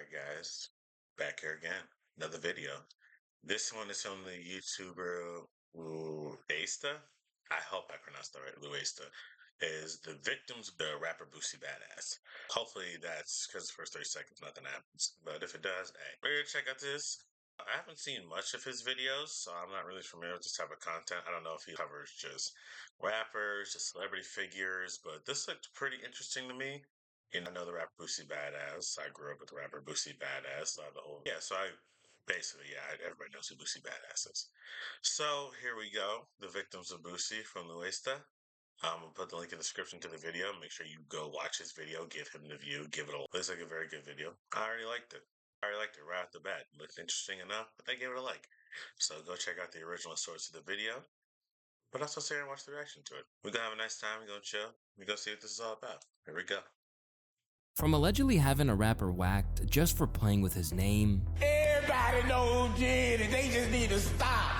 Alright guys, back here again, another video. This one is from the YouTuber Luesta. I hope I pronounced that right. Luesta is the victims of the rapper Boosie Badass. Hopefully that's because the first 30 seconds nothing happens. But if it does, hey, we're gonna check out this. I haven't seen much of his videos, so I'm not really familiar with this type of content. I don't know if he covers just rappers, just celebrity figures, but this looked pretty interesting to me. You know, I know the rapper Boosie Badass. I grew up with the rapper Boosie Badass. So everybody knows who Boosie Badass is. So here we go. The victims of Boosie from Luesta. I'm gonna put the link in the description to the video. Make sure you go watch his video, give him the view, give it a looks like a very good video. I already liked it. Right off the bat. Looked interesting enough, but I gave it a like. So go check out the original source of the video. But also sit and watch the reaction to it. We're gonna have a nice time, we're gonna chill, we're gonna see what this is all about. Here we go. From allegedly having a rapper whacked just for playing with his name. Everybody know who did it. They just need to stop.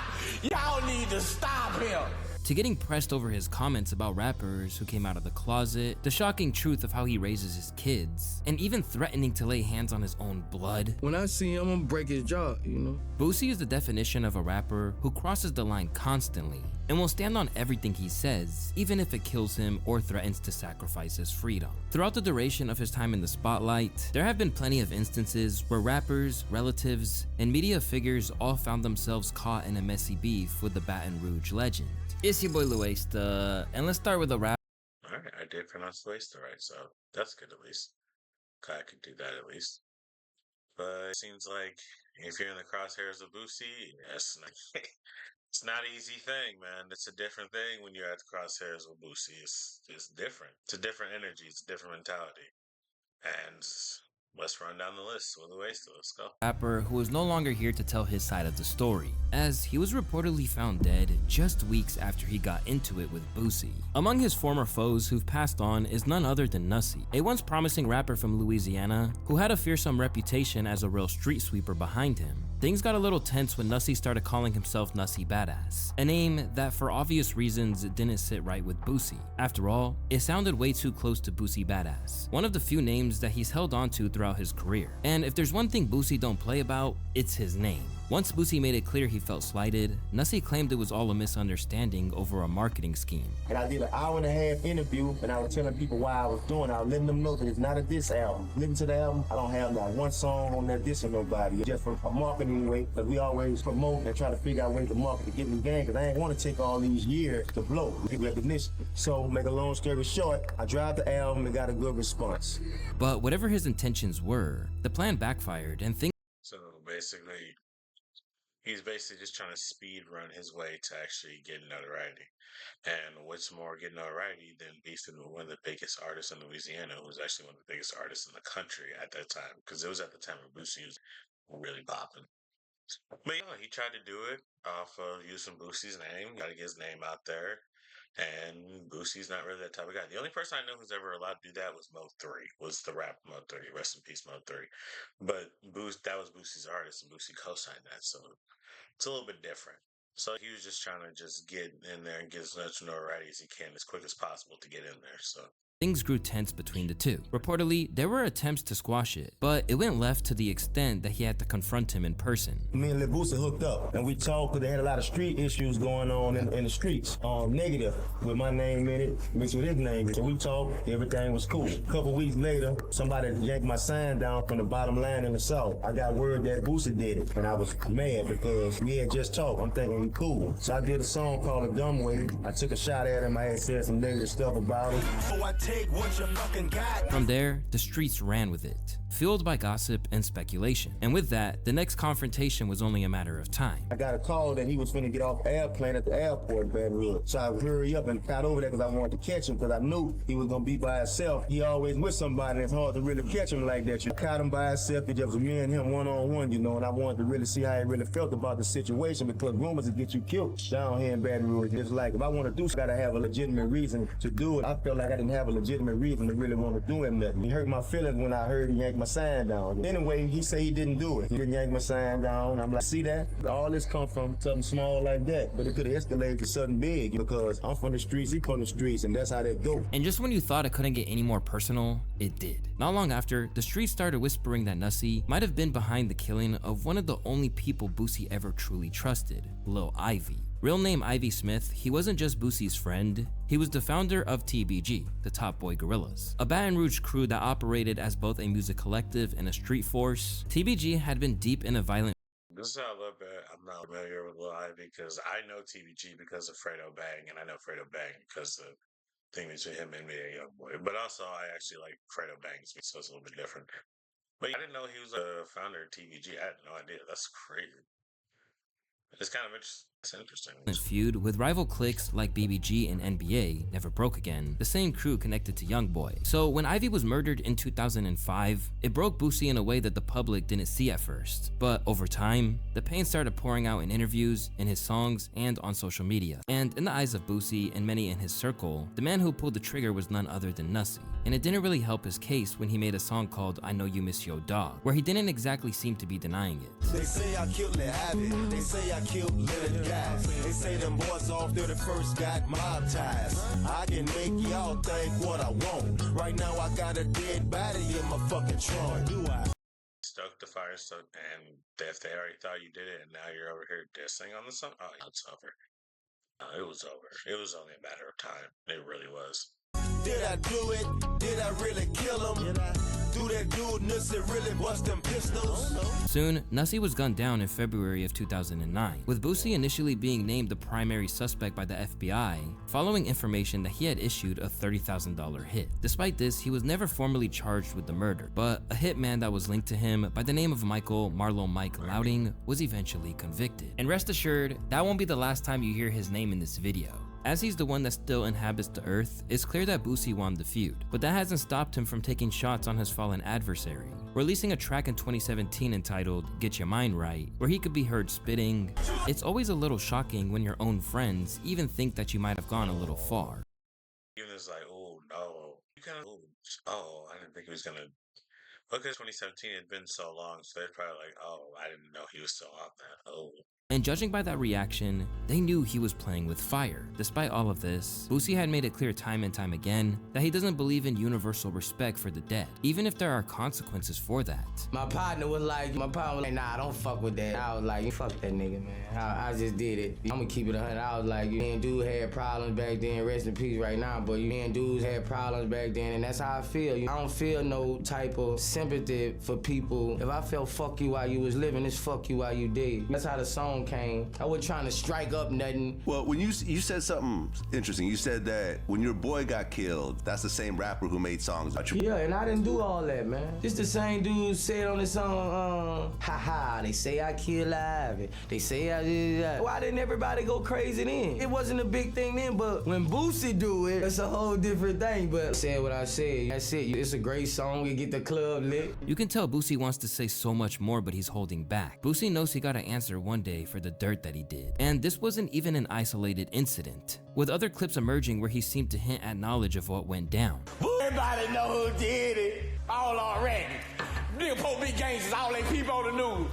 Y'all need to stop him. To getting pressed over his comments about rappers who came out of the closet, the shocking truth of how he raises his kids, and even threatening to lay hands on his own blood. When I see him, I'm gonna break his jaw, you know? Boosie is the definition of a rapper who crosses the line constantly and will stand on everything he says, even if it kills him or threatens to sacrifice his freedom. Throughout the duration of his time in the spotlight, there have been plenty of instances where rappers, relatives, and media figures all found themselves caught in a messy beef with the Baton Rouge legend. It's your boy Luesta, and let's start with a rap. Alright, I did pronounce Luesta right, so that's good at least. I could do that at least. But it seems like if you're in the crosshairs of Boosie, it's not an easy thing, man. It's a different thing when you're at the crosshairs with Boosie. It's different. It's a different energy. It's a different mentality. And let's run down the list with Luesta. Let's go. Rapper who is no longer here to tell his side of the story, as he was reportedly found dead just weeks after he got into it with Boosie. Among his former foes who've passed on is none other than Nussie, a once promising rapper from Louisiana who had a fearsome reputation as a real street sweeper behind him. Things got a little tense when Nussie started calling himself Nussie Badass, a name that for obvious reasons didn't sit right with Boosie. After all, it sounded way too close to Boosie Badass, one of the few names that he's held on to throughout his career. And if there's one thing Boosie don't play about, it's his name. Once Boosie made it clear he felt slighted, Nussie claimed it was all a misunderstanding over a marketing scheme. And I did an hour-and-a-half interview, and I was telling people why I was doing it. I was letting them know that it's not a diss album. Listen to the album, I don't have not one song on that dissing nobody. Just for a marketing way, because we always promote and try to figure out ways to market to get in the game, because I ain't want to take all these years to blow, get recognition. So, make a long story short, I dropped the album and got a good response. But whatever his intentions were, the plan backfired and things. So basically, he's basically just trying to speed run his way to actually get notoriety. And what's more getting notoriety than beefing with one of the biggest artists in Louisiana, who was actually one of the biggest artists in the country at that time, because it was at the time when Boosie was really popping. But yeah, he tried to do it off of using Boosie's name, got to get his name out there. And Boosie's not really that type of guy. The only person I know who's ever allowed to do that was Mo3, was the rap Mo3. Rest in peace, Mo3. But that was Boosie's artist, and Boosie co-signed that, so it's a little bit different. So he was just trying to just get in there and get as much notoriety as he can as quick as possible to get in there, so. Things grew tense between the two. Reportedly, there were attempts to squash it, but it went left to the extent that he had to confront him in person. Me and Lil Boosie hooked up, and we talked because they had a lot of street issues going on in the streets. Negative, with my name in it, mixed with his name. So we talked, everything was cool. A couple weeks later, somebody yanked my sign down from the bottom line in the south. I got word that Boosie did it, and I was mad because we had just talked. I'm thinking we cool. So I did a song called A Dumb Way. I took a shot at him. I had said some negative stuff about him. Take what you fucking got. From there, the streets ran with it, fueled by gossip and speculation. And with that, the next confrontation was only a matter of time. I got a call that he was finna get off the airplane at the airport in Baton Rouge. So I hurry up and got over there because I wanted to catch him, because I knew he was gonna be by himself. He always with somebody, and it's hard to really catch him like that. You caught him by himself. It just was me and him one-on-one, you know, and I wanted to really see how he really felt about the situation, because rumors would get you killed down here in Baton Rouge. It's like, if I want to do something, I gotta have a legitimate reason to do it. I felt like I didn't have a legitimate reason to really want to do him nothing. He hurt my feelings when I heard he yanked my sign down. Anyway, he said he didn't do it. He didn't yank my sign down. I'm like, see that? All this come from something small like that. But it could have escalated to something big because I'm from the streets, he from the streets, and that's how that go. And just when you thought it couldn't get any more personal, it did. Not long after, the streets started whispering that Nussie might have been behind the killing of one of the only people Boosie ever truly trusted, Lil Ivy. Real name Ivy Smith, he wasn't just Boosie's friend, he was the founder of TBG, the Top Boy Gorillas, a Baton Rouge crew that operated as both a music collective and a street force. TBG had been deep in a violent This is how I love it. I'm not familiar with Lil Ivy because I know TBG because of Fredo Bang, and I know Fredo Bang because of the thing between him and me and Youngboy. But also, I actually like Fredo Bang, so it's a little bit different. But I didn't know he was a founder of TBG. I had no idea. That's crazy. It's kind of interesting. It's interesting. feud with rival cliques like BBG and NBA, Never Broke Again, the same crew connected to Youngboy. So when Ivy was murdered in 2005, it broke Boosie in a way that the public didn't see at first. But over time, the pain started pouring out in interviews, in his songs, and on social media. And in the eyes of Boosie and many in his circle, the man who pulled the trigger was none other than Nussie. And it didn't really help his case when he made a song called I Know You Miss Your Dog, where he didn't exactly seem to be denying it. They say I killed Lil Ivy. They say I killed little guys. They say them boys off 31st got mob ties. I can make y'all think what I want. Right now I got a dead body in my fucking trunk. Do I? Stoked the fire, and if they already thought you did it, and now you're over here dissing on the song, oh, it's over. It was over. It was only a matter of time. It really was. Did I do it? Did I really kill him? Do that dude Nussie really bust them pistols? Soon, Nussie was gunned down in February of 2009, with Boosie initially being named the primary suspect by the FBI, following information that he had issued a $30,000 hit. Despite this, he was never formally charged with the murder, but a hitman that was linked to him by the name of Michael Marlo Mike Louding was eventually convicted. And rest assured, that won't be the last time you hear his name in this video. As he's the one that still inhabits the earth, it's clear that Boosie won the feud, but that hasn't stopped him from taking shots on his fallen adversary, releasing a track in 2017 entitled Get Your Mind Right, where he could be heard spitting, "It's always a little shocking when your own friends even think that you might have gone a little far." Even it's like, oh no, you kind of, I didn't think he was gonna. Because 2017 had been so long, so they're probably like, oh, I didn't know he was still on that. Oh. And judging by that reaction, they knew he was playing with fire. Despite all of this, Boosie had made it clear time and time again that he doesn't believe in universal respect for the dead, even if there are consequences for that. My partner was like, nah, don't fuck with that. I was like, you fuck that nigga, man. I just did it. I'm gonna keep it 100. I was like, me and dude had problems back then, rest in peace right now, but me and dudes had problems back then, and that's how I feel. I don't feel no type of sympathy for people. If I felt fuck you while you was living, it's fuck you while you dead. That's how the song came. I wasn't trying to strike up nothing. Well, when you said something interesting, you said that when your boy got killed, that's the same rapper who made songs about you. Yeah, and I didn't do all that, man. This the same dude said on the song, haha, they say I killed Ivy. They say I did that. Why didn't everybody go crazy then? It wasn't a big thing then, but when Boosie do it, it's a whole different thing. But I said what I said. That's it. It's a great song. We get the club lit. You can tell Boosie wants to say so much more, but he's holding back. Boosie knows he gotta answer one day for the dirt that he did. And this wasn't even an isolated incident, with other clips emerging where he seemed to hint at knowledge of what went down. Everybody know who did it. All already. Nigga police gangsters, all they people on the news.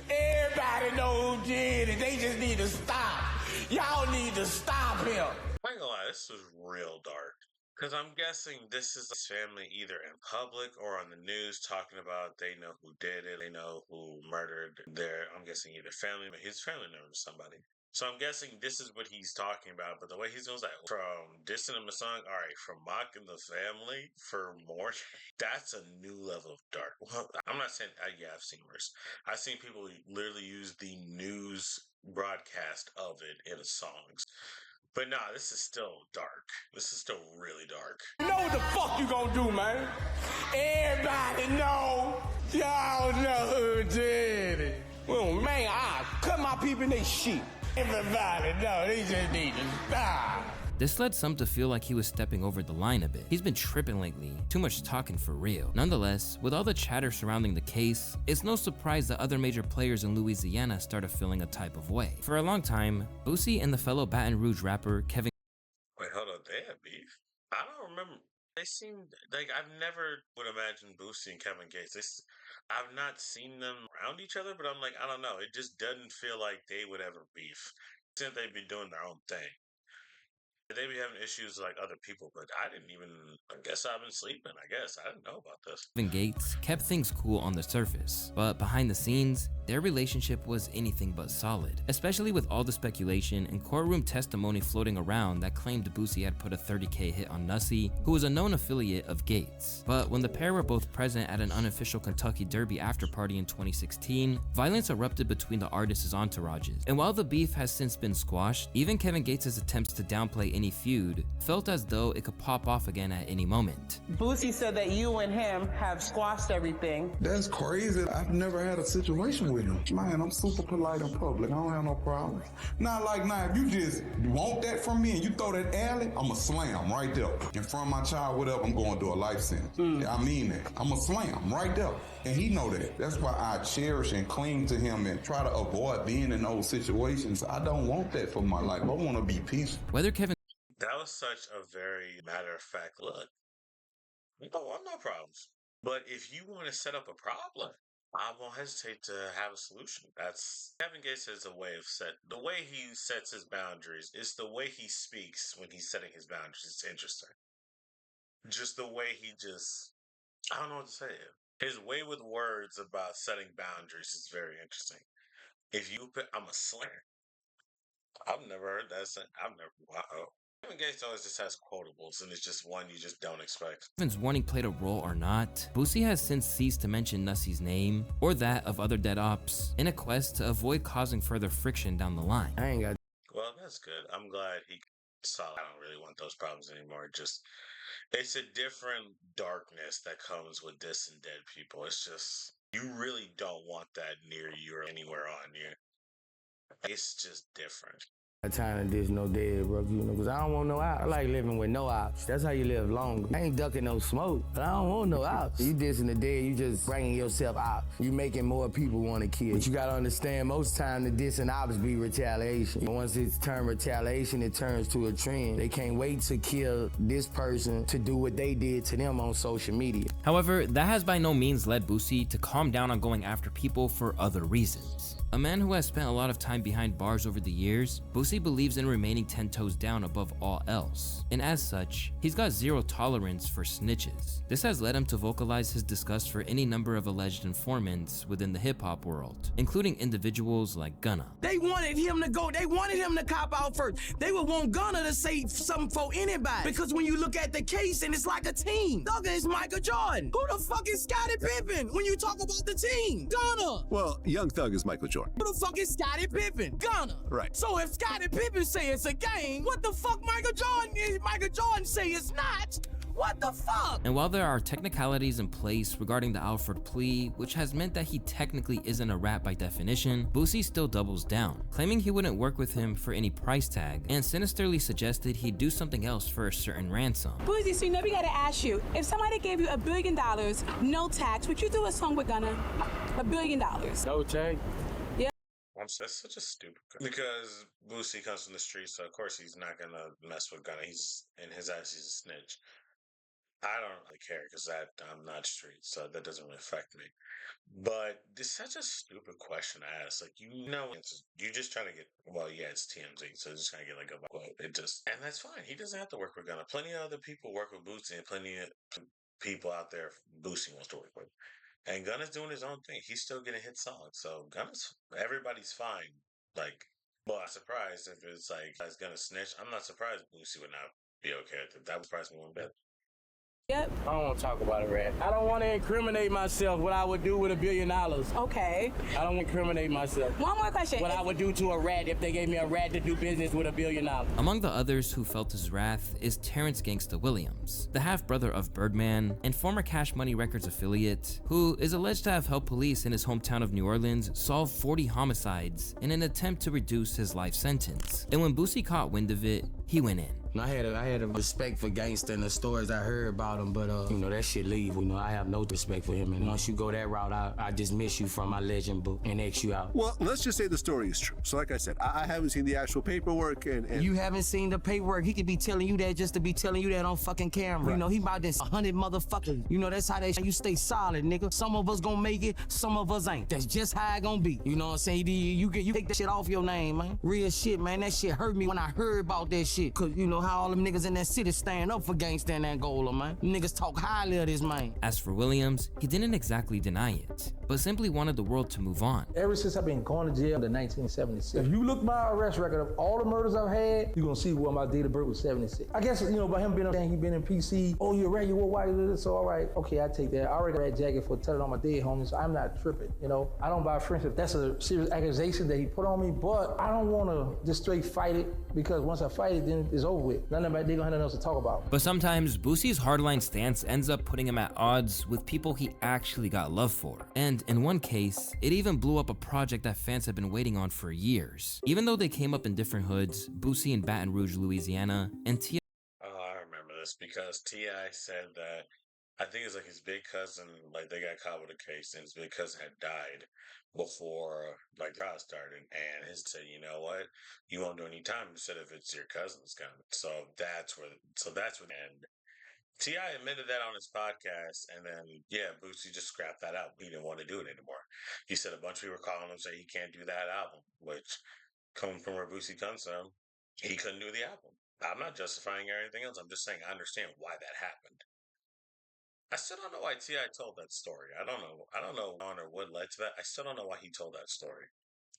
Everybody know who did it. They just need to stop. Y'all need to stop him. I'm not gonna lie, this was real dark. Because I'm guessing this is his family either in public or on the news talking about they know who did it, they know who murdered I'm guessing either family, his family member or somebody. So I'm guessing this is what he's talking about, but the way he's doing like from dissing him a song, all right, from mocking the family for more, that's a new level of dark. Well, I'm not saying, yeah, I've seen worse. I've seen people literally use the news broadcast of it in songs. But nah, this is still dark. This is still really dark. You know what the fuck you gonna do, man? Everybody know. Y'all know who did it. Well, man, I cut my people in they shit. Everybody know. They just need to stop. This led some to feel like he was stepping over the line a bit. He's been tripping lately, too much talking for real. Nonetheless, with all the chatter surrounding the case, it's no surprise that other major players in Louisiana started feeling a type of way. For a long time, Boosie and the fellow Baton Rouge rapper Kevin Wait, hold on, they had beef? I don't remember. They seem like I've never would imagine Boosie and Kevin Gates. I've not seen them around each other, but I'm like, I don't know. It just doesn't feel like they would ever beef. Since they'd be doing their own thing. They be having issues like other people, but I didn't even. I guess I've been sleeping. I guess I didn't know about this. Kevin Gates kept things cool on the surface, but behind the scenes, their relationship was anything but solid, especially with all the speculation and courtroom testimony floating around that claimed Boosie had put a $30K hit on Nussie, who was a known affiliate of Gates. But when the pair were both present at an unofficial Kentucky Derby after party in 2016, violence erupted between the artists' entourages. And while the beef has since been squashed, even Kevin Gates' attempts to downplay any feud felt as though it could pop off again at any moment. Boosie said that you and him have squashed everything. That's crazy. I've never had a situation with him. Man, I'm super polite in public. I don't have no problems. Not like now, if you just want that from me and you throw that alley, I'm a slam right there. In front of my child, whatever, I'm going to do a life sentence. I mean that. I'm a slam right there. And he know that. That's why I cherish and cling to him and try to avoid being in those situations. I don't want that for my life. I want to be peaceful. Whether Kevin That was such a very matter-of-fact look. No, I'm no problems. But if you want to set up a problem, I won't hesitate to have a solution. That's Kevin Gates has a way of the way he sets his boundaries. It's the way he speaks when he's setting his boundaries. It's interesting. Just the way I don't know what to say. His way with words about setting boundaries is very interesting. If you put, I'm a slam. I've never heard that said. Wow. Kevin Gates always just has quotables, and it's just one you just don't expect. Kevin's warning played a role or not, Boosie has since ceased to mention Nussie's name or that of other dead ops in a quest to avoid causing further friction down the line. I ain't got. Well, that's good. I'm glad he saw. I don't really want those problems anymore. It's a different darkness that comes with this and dead people. It's just you really don't want that near you or anywhere on you. It's just different. Time to dish no dead, bro, because I don't want no ops. I like living with no ops. That's how you live longer. I ain't ducking no smoke, but I don't want no ops. You dissing the dead, you just bringing yourself out. You making more people want to kill. But you gotta understand, most time the dissing ops be retaliation. Once it's turned retaliation, it turns to a trend. They can't wait to kill this person to do what they did to them on social media. However, that has by no means led Boosie to calm down on going after people for other reasons. A man who has spent a lot of time behind bars over the years, Boosie believes in remaining 10 toes down above all else, and as such, he's got zero tolerance for snitches. This has led him to vocalize his disgust for any number of alleged informants within the hip-hop world, including individuals like Gunna. They wanted him to cop out first. They would want Gunna to say something for anybody. Because when you look at the case and it's like a team, Thugger is Michael Jordan. Who the fuck is Scottie Pippen when you talk about the team? Gunna. Well, Young Thug is Michael Jordan. Who the fuck is Scottie Pippen? Gunna. Right. So if Scottie Pippen say it's a game, what the fuck Michael Jordan say it's not? What the fuck? And while there are technicalities in place regarding the Alford plea, which has meant that he technically isn't a rat by definition, Boosie still doubles down, claiming he wouldn't work with him for any price tag, and sinisterly suggested he'd do something else for a certain ransom. Boosie, so you know we gotta ask you, if somebody gave you $1 billion, no tax, would you do a song with Gunna? $1 billion. No tax? That's such a stupid because Boosie comes from the streets, so of course he's not gonna mess with Gunna. He's in his eyes, he's a snitch. I don't really care because I'm not street, so that doesn't really affect me. But it's such a stupid question to ask. Like, you're just trying to get. Well, yeah, it's TMZ, so just trying to get like a quote. And that's fine. He doesn't have to work with Gunna. Plenty of other people work with Boosie, and plenty of people out there Boosie wants to work with. And Gunna's doing his own thing. He's still getting hit songs. So everybody's fine. Like, well, I'm surprised if it's like, he's gonna snitch. I'm not surprised Boosie would not be okay with it. That would surprise me one bit. Yep. I don't want to talk about it, Rat. I don't want to incriminate myself what I would do with $1 billion. Okay. I don't incriminate myself. One more question. What I would do to a rat if they gave me a rat to do business with $1 billion. Among the others who felt his wrath is Terrence Gangsta Williams, the half-brother of Birdman and former Cash Money Records affiliate, who is alleged to have helped police in his hometown of New Orleans solve 40 homicides in an attempt to reduce his life sentence. And when Boosie caught wind of it, he went in. I had a respect for gangster and the stories I heard about him, but that shit leave. I have no respect for him, and once you go that route, I dismiss you from my legend book and X you out. Well, let's just say the story is true. So like I said, I haven't seen the actual paperwork and You haven't seen the paperwork. He could be telling you that just to be telling you that on fucking camera. Right. He about this 100 motherfuckers. That's how you stay solid, nigga. Some of us gonna make it, some of us ain't. That's just how it gonna be. You know what I'm saying? You take that shit off your name, man. Real shit, man. That shit hurt me when I heard about that shit. Cause you know how all them niggas in that city stand up for gangsta and Angola, man. Niggas talk highly of this man. As for Williams, he didn't exactly deny it, but simply wanted the world to move on. Ever since I've been going to jail in 1976, if you look my arrest record of all the murders I've had, you're gonna see where my date of birth was 76. I guess, by him being he been in PC, oh, you're right, you were white, so all right, okay, I take that. I already got a jacket for telling on my dead homies, so I'm not tripping, I don't buy friendship. That's a serious accusation that he put on me, but I don't wanna just straight fight it, because once I fight it, then it's over with. They gonna have nothing else to talk about. But sometimes Boosie's hardline stance ends up putting him at odds with people he actually got love for. And in one case, it even blew up a project that fans had been waiting on for years. Even though they came up in different hoods, Boosie in Baton Rouge, Louisiana, and T.I. Oh, I remember this because T.I. said that I think it's like his big cousin, like they got caught with a case, and his big cousin had died before like the trial started, and he said, "You know what? You won't do any time." He said, "If it's your cousin's gun." So that's where. And T.I. admitted that on his podcast, and then Boosie just scrapped that out. He didn't want to do it anymore. He said a bunch of people were calling him saying he can't do that album, which coming from where Boosie comes from, he couldn't do the album. I'm not justifying or anything else. I'm just saying I understand why that happened. I still don't know why T.I. told that story. I don't know on or what led to that. I still don't know why he told that story.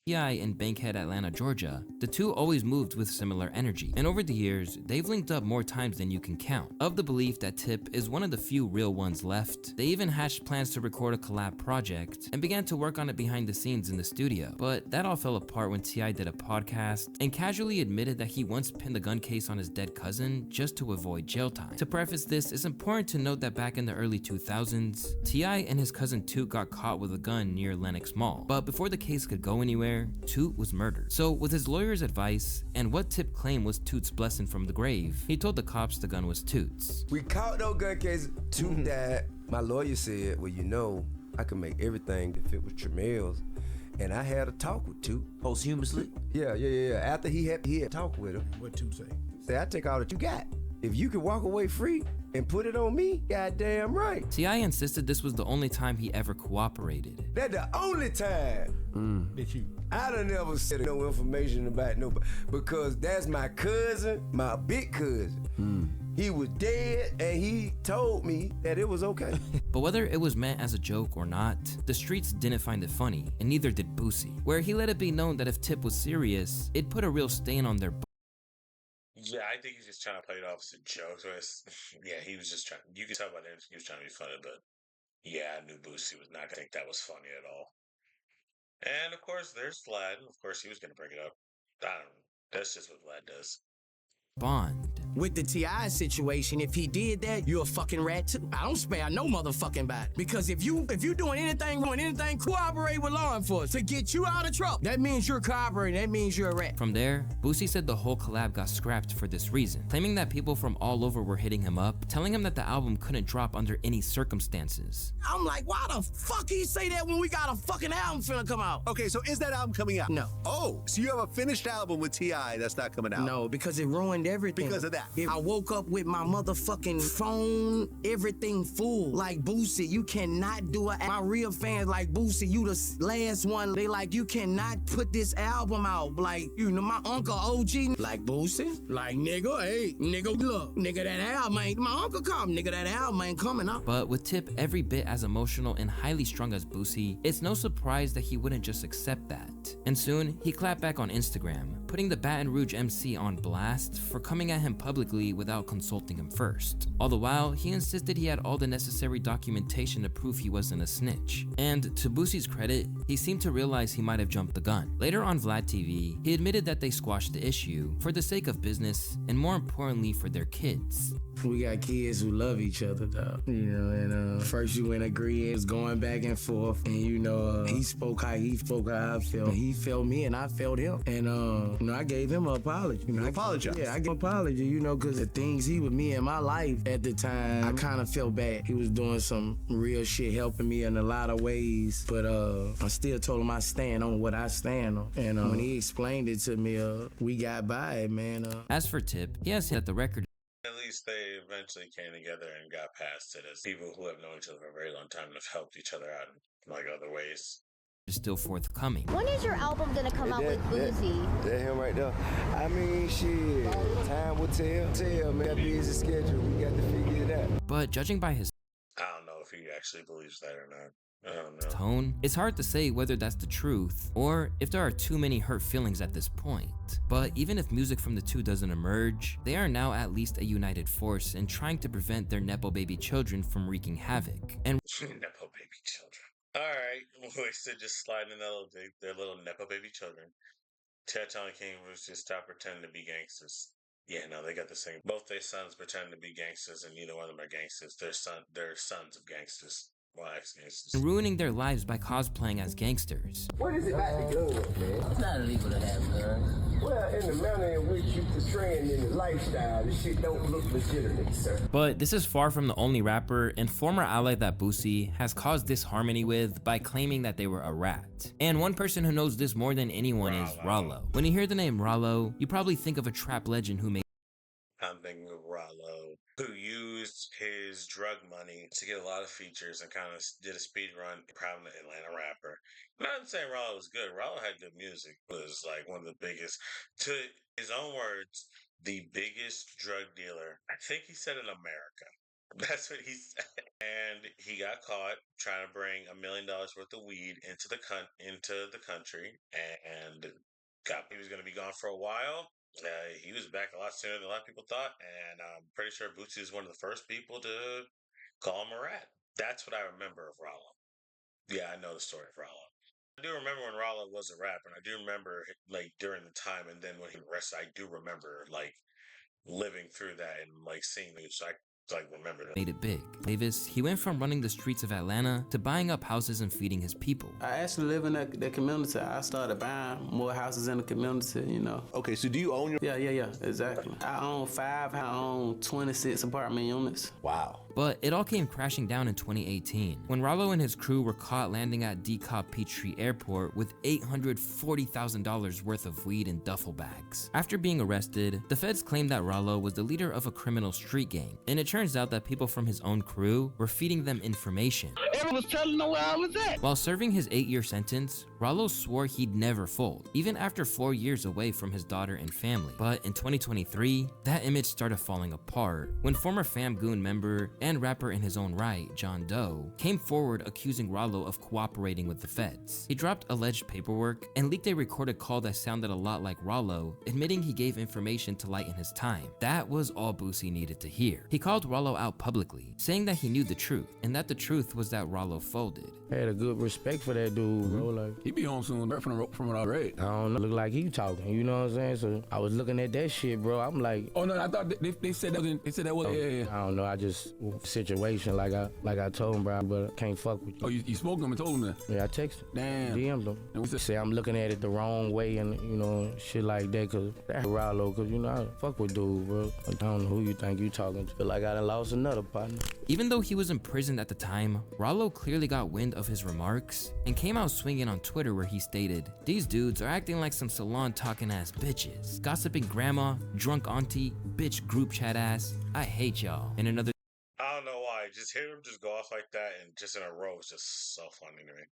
T.I. in Bankhead, Atlanta, Georgia, the two always moved with similar energy, and over the years, they've linked up more times than you can count. Of the belief that Tip is one of the few real ones left, they even hatched plans to record a collab project and began to work on it behind the scenes in the studio. But that all fell apart when T.I. did a podcast and casually admitted that he once pinned the gun case on his dead cousin just to avoid jail time. To preface this, it's important to note that back in the early 2000s, T.I. and his cousin Toot got caught with a gun near Lenox Mall. But before the case could go anywhere, Toot was murdered. So with his lawyer's advice and what Tip claimed was Toot's blessing from the grave, he told the cops the gun was Toot's. We caught no gun case. Toot died. My lawyer said, well, I can make everything if it was Tremel's. And I had a talk with Toot. Posthumously? Yeah. After he had talked with him. What Toot say? Say, I take all that you got. If you can walk away free and put it on me, goddamn right. T.I. insisted this was the only time he ever cooperated. That's the only time that you. I done never said no information about nobody because that's my cousin, my big cousin. He was dead and he told me that it was okay. But whether it was meant as a joke or not, the streets didn't find it funny, and neither did Boosie, where he let it be known that if Tip was serious, it'd put a real stain on their Yeah, I think he's just trying to play it off as a joke. So he was just trying. You can tell by the he was trying to be funny, but I knew Boosie was not going to think that was funny at all. And of course, there's Vlad. Of course, he was going to bring it up. I don't know. That's just what Vlad does. bond. With the T.I. situation, if he did that, you're a fucking rat too. I don't spare no motherfucking body. Because if you doing anything wrong, cooperate with law enforcement to get you out of trouble. That means you're cooperating. That means you're a rat. From there, Boosie said the whole collab got scrapped for this reason, claiming that people from all over were hitting him up, telling him that the album couldn't drop under any circumstances. I'm like, why the fuck he say that when we got a fucking album finna come out? Okay, so is that album coming out? No. Oh, so you have a finished album with T.I. that's not coming out? No, because it ruined everything. Because of that. I woke up with my motherfucking phone, everything full. Like, Boosie, you cannot do it. My real fans like, Boosie, you the last one. They like, you cannot put this album out. Like, you know, my uncle OG, like, Boosie, like, nigga, hey, nigga, look, nigga, that album ain't, my uncle called, nigga, that album ain't coming out. But with Tip every bit as emotional and highly strung as Boosie, it's no surprise that he wouldn't just accept that. And soon, he clapped back on Instagram, putting the Baton Rouge MC on blast for coming at him publicly without consulting him first. All the while, he insisted he had all the necessary documentation to prove he wasn't a snitch. And to Boosie's credit, he seemed to realize he might have jumped the gun. Later on Vlad TV, he admitted that they squashed the issue for the sake of business and more importantly for their kids. We got kids who love each other, though. You know, and first you went agreeing, was going back and forth, and you know, he spoke how I felt. He felt me, and I felt him. And you know, I gave him an apology. You know, apologize. Yeah, I gave him an apology. You you know, because the things he was me in my life at the time, I kind of felt bad. He was doing some real shit, helping me in a lot of ways, but I still told him I stand on what I stand on. And when he explained it to me, we got by it, man. As for Tip, he has hit the record. At least they eventually came together and got past it as people who have known each other for a very long time and have helped each other out in like other ways. Is still forthcoming. When is your album gonna come out with Boosie? That him right there. I mean, shit. Time will tell, man. Got busy schedule. We got to figure it out. But judging by his I don't know if he actually believes that or not. I don't know. tone, it's hard to say whether that's the truth or if there are too many hurt feelings at this point. But even if music from the two doesn't emerge, they are now at least a united force in trying to prevent their Nepo baby children from wreaking havoc. And Nepo baby children. Alright, wasted just sliding their little Nepo baby children. Telling King was just stop pretending to be gangsters. Yeah, no, they got the same. Both their sons pretend to be gangsters, and neither one of them are gangsters. They're sons of gangsters. Wives gangsters. ruining their lives by cosplaying as gangsters. What is it about the guns, man? It's not illegal to have guns. Well, in the manner in which you portraying in the lifestyle, this shit don't look legitimate, sir. But this is far from the only rapper and former ally that Boosie has caused disharmony with by claiming that they were a rat. And one person who knows this more than anyone is Rollo. When you hear the name Rollo, you probably think of a trap legend who made I'm thinking of Rollo, who used his drug money to get a lot of features and kind of did a speed run, prominent Atlanta rapper. Not saying Rollo was good. Rollo had good music. Was like one of the biggest, to his own words, the biggest drug dealer, I think he said, in America. That's what he said. And he got caught trying to bring $1 million worth of weed into the country, and he was going to be gone for a while. He was back a lot sooner than a lot of people thought, and I'm pretty sure Boosie is one of the first people to call him a rat. That's what I remember of Rollo. Yeah, I know the story of Rollo. I do remember when Rollo was a rapper, and I do remember like during the time, and then when he was arrested, I do remember like living through that and like seeing the news. So I remember that. made it big. Davis, he went from running the streets of Atlanta to buying up houses and feeding his people. I actually live in that community. I started buying more houses in the community, you know. Okay, so do you own your... Yeah, exactly. I own 5, I own 26 apartment units. Wow. But it all came crashing down in 2018 when Rollo and his crew were caught landing at DeKalb Peachtree Airport with $840,000 worth of weed in duffel bags. After being arrested, the feds claimed that Rollo was the leader of a criminal street gang, and it turns out that people from his own crew were feeding them information. Everyone was telling them where I was at. While serving his 8-year sentence, Rollo swore he'd never fold, even after 4 years away from his daughter and family. But in 2023, that image started falling apart when former Fam Goon member and rapper in his own right, John Doe, came forward accusing Rollo of cooperating with the feds. He dropped alleged paperwork and leaked a recorded call that sounded a lot like Rollo, admitting he gave information to lighten his time. That was all Boosie needed to hear. He called Rollo out publicly, saying that he knew the truth, and that the truth was that Rollo folded. I had a good respect for that dude, bro. Like, He be on soon from what I read. I don't know, look like he talking, you know what I'm saying? So I was looking at that shit, bro. I'm like, Oh no, I thought they said that was yeah. I don't know, I just situation like I told him, bro, but I can't fuck with you. Oh, you spoke to him and told him that? Yeah, I texted Damn. DM'd him. Say I'm looking at it the wrong way and, you know, shit like that, cause that's Rollo, cause, you know, I fuck with dude, bro. I don't know who you think you talking to. Feel like I done lost another partner. Even though he was imprisoned at the time, Rollo clearly got wind of his remarks and came out swinging on Twitter where he stated, "These dudes are acting like some salon talking ass bitches, gossiping grandma, drunk auntie, bitch group chat ass. I hate y'all." And another I don't know why. Just hear him just go off like that and just in a row is just so funny to me.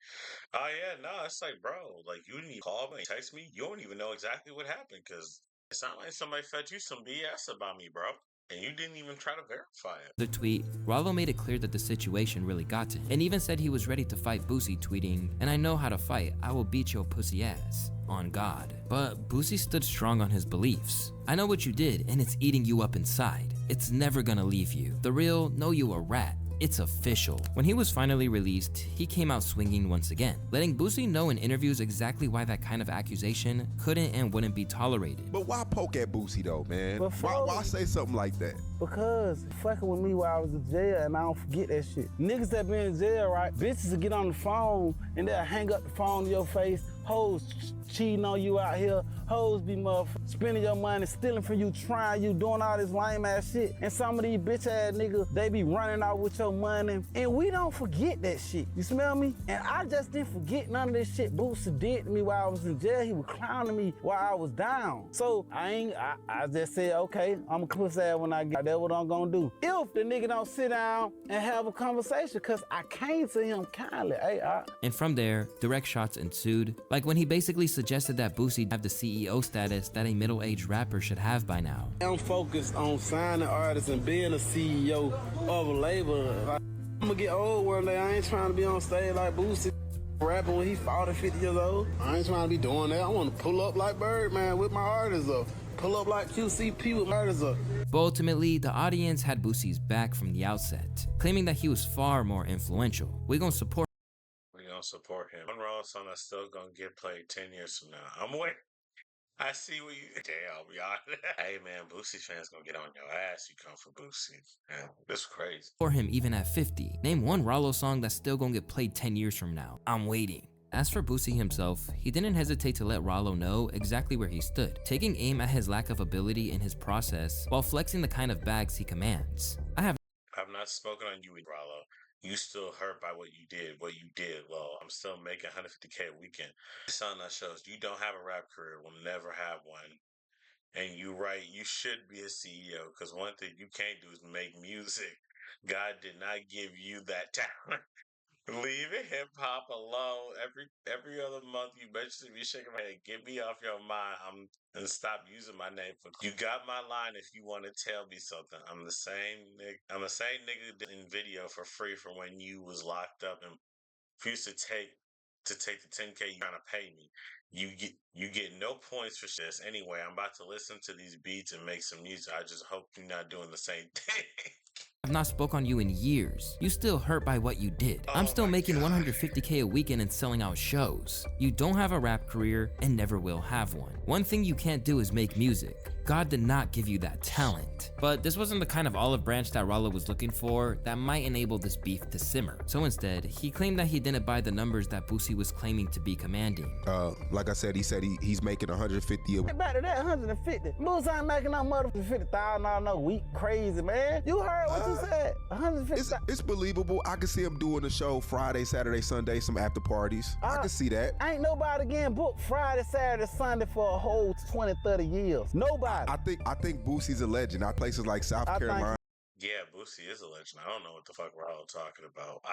Oh yeah, no, it's like, bro, like you didn't even call me, text me. You don't even know exactly what happened because it's not like somebody fed you some BS about me, bro. And you didn't even try to verify it. The tweet, Rollo made it clear that the situation really got to him, and even said he was ready to fight Boosie, tweeting, "And I know how to fight. I will beat your pussy ass. On God." But Boosie stood strong on his beliefs. "I know what you did, and it's eating you up inside. It's never gonna leave you. The real, know you a rat. It's official." When he was finally released, he came out swinging once again, letting Boosie know in interviews exactly why that kind of accusation couldn't and wouldn't be tolerated. But why poke at Boosie though, man? Why say something like that? because fucking with me while I was in jail, and I don't forget that shit. Niggas that been in jail, right? Bitches will get on the phone and they'll hang up the phone in your face. Hoes cheating on you out here. Hoes be motherfucking spending your money, stealing from you, trying you, doing all this lame ass shit. And some of these bitch ass niggas, they be running out with your money. And we don't forget that shit. You smell me? And I just didn't forget none of this shit Boosie did to me while I was in jail. He was clowning me while I was down. So I just said, okay, I'm a pussy ass when I get. That's what I'm gonna do. If the nigga don't sit down and have a conversation, cause I came to him kindly. Hey, And from there, direct shots ensued. Like when he basically suggested that Boosie have the CEO status that a middle-aged rapper should have by now. I'm focused on signing artists and being a CEO of a label. Like, I'm gonna get old one day. I ain't trying to be on stage like Boosie rapping when he 40, 50 years old. I ain't trying to be doing that. I want to pull up like Birdman with my artists up. Pull up like QCP with my artists up. But ultimately, the audience had Boosie's back from the outset, claiming that he was far more influential. We gonna support him. One raw song that's still gonna get played 10 years from now. I'm waiting. I see what you. Damn, y'all. Hey man, Boosie fans gonna get on your ass. You come for Boosie. Man, this is crazy. For him even at 50. Name one Rollo song that's still gonna get played 10 years from now. I'm waiting. As for Boosie himself, he didn't hesitate to let Rollo know exactly where he stood, taking aim at his lack of ability in his process while flexing the kind of bags he commands. I've not spoken on you, Rollo. You still hurt by what you did, Lol. I'm still making 150K a weekend. Something that shows you don't have a rap career, will never have one. And you right, you should be a CEO, because one thing you can't do is make music. God did not give you that talent. Leave hip-hop alone. Every other month you basically be shaking my head, get me off your mind. And stop using my name for. You got my line if you want to tell me something. I'm the same nigga in video for free from when you was locked up and refused to take the 10K you trying to pay me. You get no points for this. Anyway, I'm about to listen to these beats and make some music. I just hope you're not doing the same thing. I've not spoke on you in years. You still hurt by what you did. I'm still making 150K a weekend and selling out shows. You don't have a rap career and never will have one. One thing you can't do is make music. God did not give you that talent. But this wasn't the kind of olive branch that Rollo was looking for that might enable this beef to simmer. So instead, he claimed that he didn't buy the numbers that Boosie was claiming to be commanding. Like I said, he's making 150 a week. Back to that 150. Boosie ain't making no motherfucking $50,000 a week. Crazy, man. You heard what you said. 150. It's believable. I can see him doing a show Friday, Saturday, Sunday, some after parties. I can see that. Ain't nobody getting booked Friday, Saturday, Sunday for a whole 20, 30 years. Nobody. I think Boosie's a legend. Places like South Carolina. Yeah, Boosie is a legend. I don't know what the fuck we're all talking about.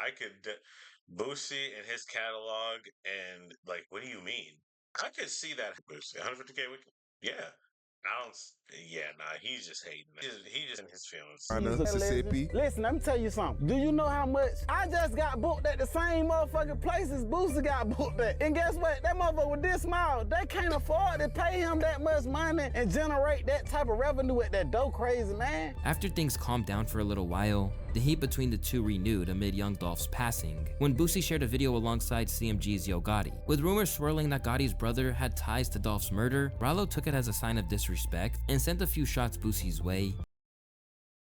Boosie and his catalog and like, what do you mean? I could see that Boosie 150K week. Yeah. He's just hating. He's just in his feelings. Mississippi. Listen, let me tell you something. Do you know how much I just got booked at the same motherfucking places Boosie got booked at? And guess what? That motherfucker with this smile, they can't afford to pay him that much money and generate that type of revenue at that dough, crazy man. After things calmed down for a little while, the heat between the two renewed amid Young Dolph's passing, when Boosie shared a video alongside CMG's Yo Gotti. With rumors swirling that Gotti's brother had ties to Dolph's murder, Rollo took it as a sign of disrespect and sent a few shots Boosie's way.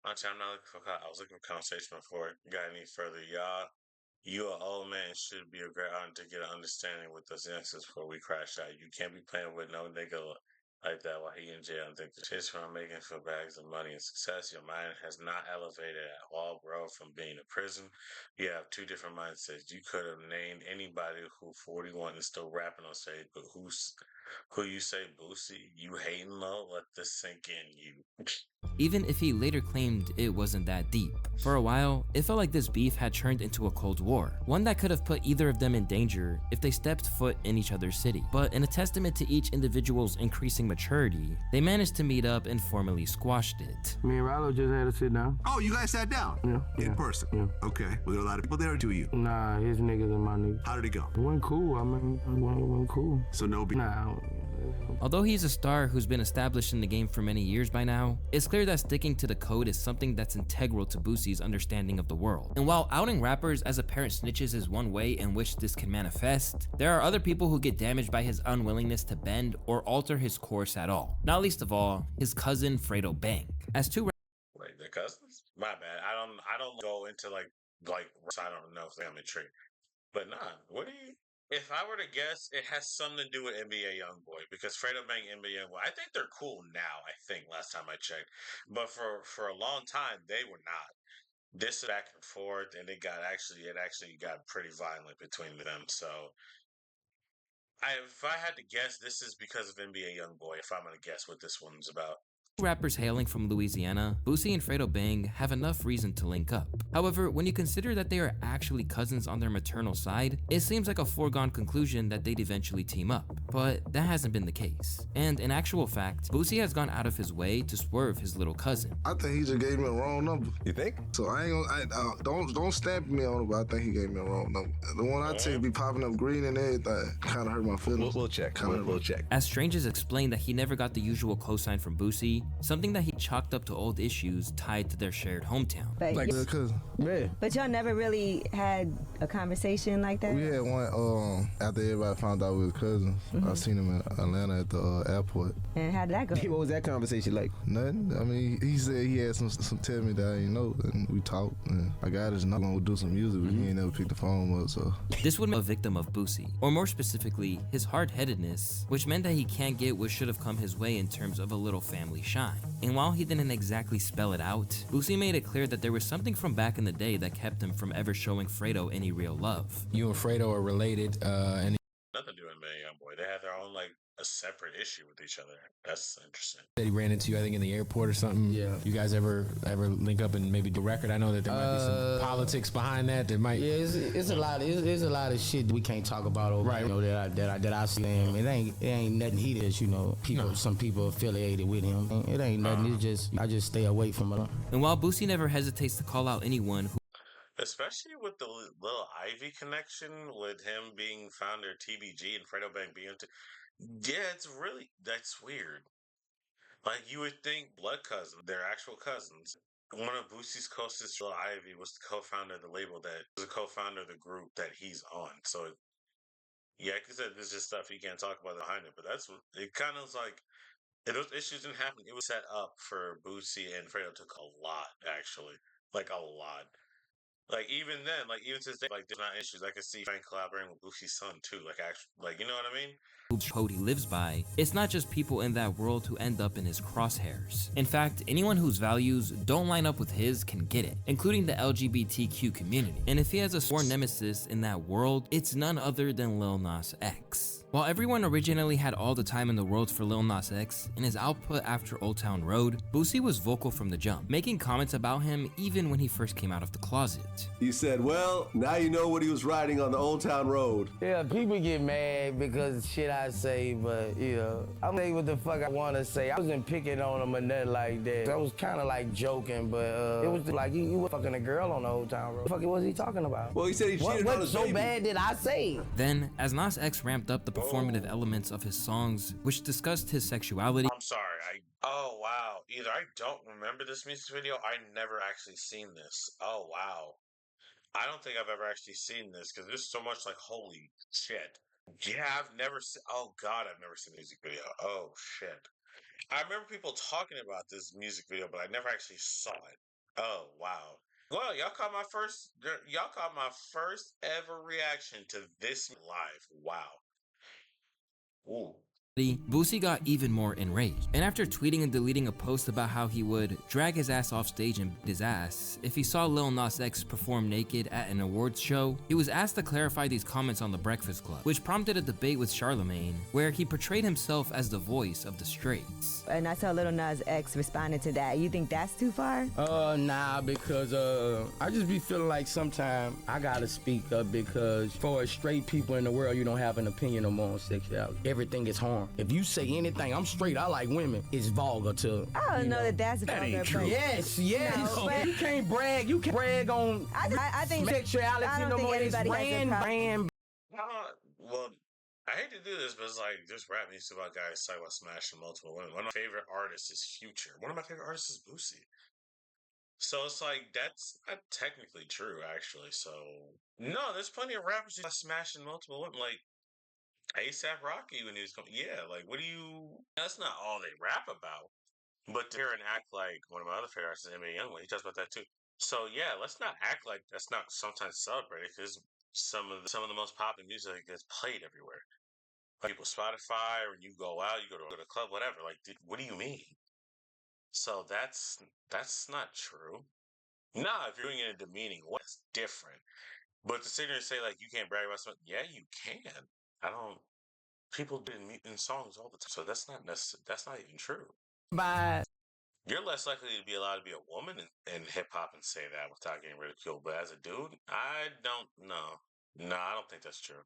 I was looking for conversation before it got any further. You an old man should be a great honor to get an understanding with us youngsters before we crash out. You can't be playing with no nigga like that while he in jail and think the shit's from making for bags of money and success. Your mind has not elevated at all, bro, from being in prison. You have two different mindsets. You could have named anybody who 41 is still rapping on stage, but who you say Boosie? You hating low? Let this sink in, you. Even if he later claimed it wasn't that deep. For a while, it felt like this beef had turned into a cold war, one that could have put either of them in danger if they stepped foot in each other's city. But in a testament to each individual's increasing maturity, they managed to meet up and formally squashed it. Me and Rollo just had to sit down. Oh, you guys sat down? Yeah. In person? Yeah. Okay. Were there a lot of people there, or two of you? Nah, his niggas and my niggas. How did it go? It went cool. It went cool. So no beef? Nah. Although he's a star who's been established in the game for many years by now, it's clear that sticking to the code is something that's integral to Boosie's understanding of the world. And while outing rappers as apparent snitches is one way in which this can manifest, there are other people who get damaged by his unwillingness to bend or alter his course at all. Not least of all, his cousin Fredo Bang. As two the My bad. I don't go into like I don't know family tree. But nah, what do you? If I were to guess, it has something to do with NBA YoungBoy because Fredo Bang NBA YoungBoy. I think they're cool now. I think last time I checked, but for a long time they were not. This is back and forth, and it actually got pretty violent between them. So, if I had to guess, this is because of NBA YoungBoy. If I'm gonna guess what this one's about. Rappers hailing from Louisiana, Boosie and Fredo Bang have enough reason to link up. However, when you consider that they are actually cousins on their maternal side, it seems like a foregone conclusion that they'd eventually team up. But that hasn't been the case. And in actual fact, Boosie has gone out of his way to swerve his little cousin. I think he just gave me a wrong number. You think? So I ain't gonna, don't stamp me on it, but I think he gave me a wrong number. The one I take be popping up green and everything. Kind of hurt my feelings. We'll check. We'll check. As Strange explained that he never got the usual cosign from Boosie, something that he chalked up to old issues tied to their shared hometown. Like a cousin. Yeah. But y'all never really had a conversation like that? We had one after everybody found out we were cousins. I seen him in Atlanta at the airport. And how did that go? What was that conversation like? Nothing. I mean, he said he had some tell me that I didn't know, and we talked. And I got his number, do some music, but he ain't never picked the phone up. So this would make a victim of Boosie, or more specifically, his hard-headedness, which meant that he can't get what should have come his way in terms of a little family shine. And while he didn't exactly spell it out, Boosie made it clear that there was something from back in the day that kept him from ever showing Fredo any real love. You and Fredo are related, and Nothing to do with NBA YoungBoy. They had their own a separate issue with each other. That's interesting. that he ran into you, I think, in the airport or something. Yeah. You guys ever link up and maybe do a record? I know that there might be some politics behind that. That might. Yeah, it's a lot. It's a lot of shit we can't talk about over. Right. You know that I see him. It ain't nothing he does. You know, some people affiliated with him. It ain't nothing. It's just I just stay away from it. And while Boosie never hesitates to call out anyone who Especially with the little Ivy connection, with him being founder of TBG and Fredo Bang being that's weird. Like, you would think blood cousins, they're actual cousins. One of Boosie's closest, Lil Ivy, was the co-founder of the label that was a co-founder of the group that he's on. So, yeah, like I said, there's just stuff you can't talk about behind it. But it kind of was like, if those issues didn't happen, it was set up for Boosie and Fredo took a lot, actually. Like, a lot. Like, even then, even to this day, there's not issues. I can see Frank collaborating with Boosie's son, too. You know what I mean? code he lives by, it's not just people in that world who end up in his crosshairs. In fact, anyone whose values don't line up with his can get it, including the LGBTQ community. And if he has a sworn nemesis in that world, it's none other than Lil Nas X. While everyone originally had all the time in the world for Lil Nas X, in his output after Old Town Road, Boosie was vocal from the jump, making comments about him even when he first came out of the closet. He said, well, now you know what he was riding on the Old Town Road. Yeah, people get mad because of shit I say, but, I'm saying what the fuck I want to say. I wasn't picking on him or nothing like that. I was kind of joking, but it was like, you were fucking a girl on the Old Town Road. What the fuck was he talking about? Well, he said he cheated on his baby. What so bad did I say? Then, as Nas X ramped up the performative elements of his songs, which discussed his sexuality. I'm sorry. Oh, wow. Either I don't remember this music video, I never actually seen this. Oh, wow. I don't think I've ever actually seen this because there's so much holy shit. Yeah, I've never seen. Oh God, I've never seen the music video. Oh shit. I remember people talking about this music video, but I never actually saw it. Oh wow. Well, y'all caught my first ever reaction to this live. Wow. Ooh. Boosie got even more enraged, and after tweeting and deleting a post about how he would drag his ass off stage and beat his ass if he saw Lil Nas X perform naked at an awards show, he was asked to clarify these comments on The Breakfast Club, which prompted a debate with Charlemagne, where he portrayed himself as the voice of the straights. And I saw Lil Nas X responded to that. You think that's too far? Nah, because I just be feeling like sometimes I gotta speak up because for straight people in the world, you don't have an opinion on homosexuality. Everything is harm. If you say anything, I'm straight, I like women, it's vulgar to. I don't know that that's vulgar. That ain't true. Yes. No, but you can't brag. You can brag on I think sexuality. I don't think anybody has a problem. Well, I hate to do this, but it's this rap music about guys talking about smashing multiple women. One of my favorite artists is Future. One of my favorite artists is Boosie. So it's that's not technically true, actually. So no, there's plenty of rappers who are smashing multiple women, ASAP Rocky when he was coming. Yeah, what do you? That's not all they rap about. But to hear and act like one of my other favorite artists, NBA Youngboy, he talks about that too. So yeah, let's not act like that's not sometimes celebrated because some of the most popular music gets played everywhere. Like people Spotify, or when you go out, you go to a club, whatever. Like, what do you mean? So that's not true. Nah, if you're doing it in a demeaning way, it's different. But to sit here and say like you can't brag about something, yeah, you can. I don't. People do it in songs all the time, so that's not necessary. That's not even true. Bye. You're less likely to be allowed to be a woman in hip hop and say that without getting ridiculed. But as a dude, I don't know. No, I don't think that's true.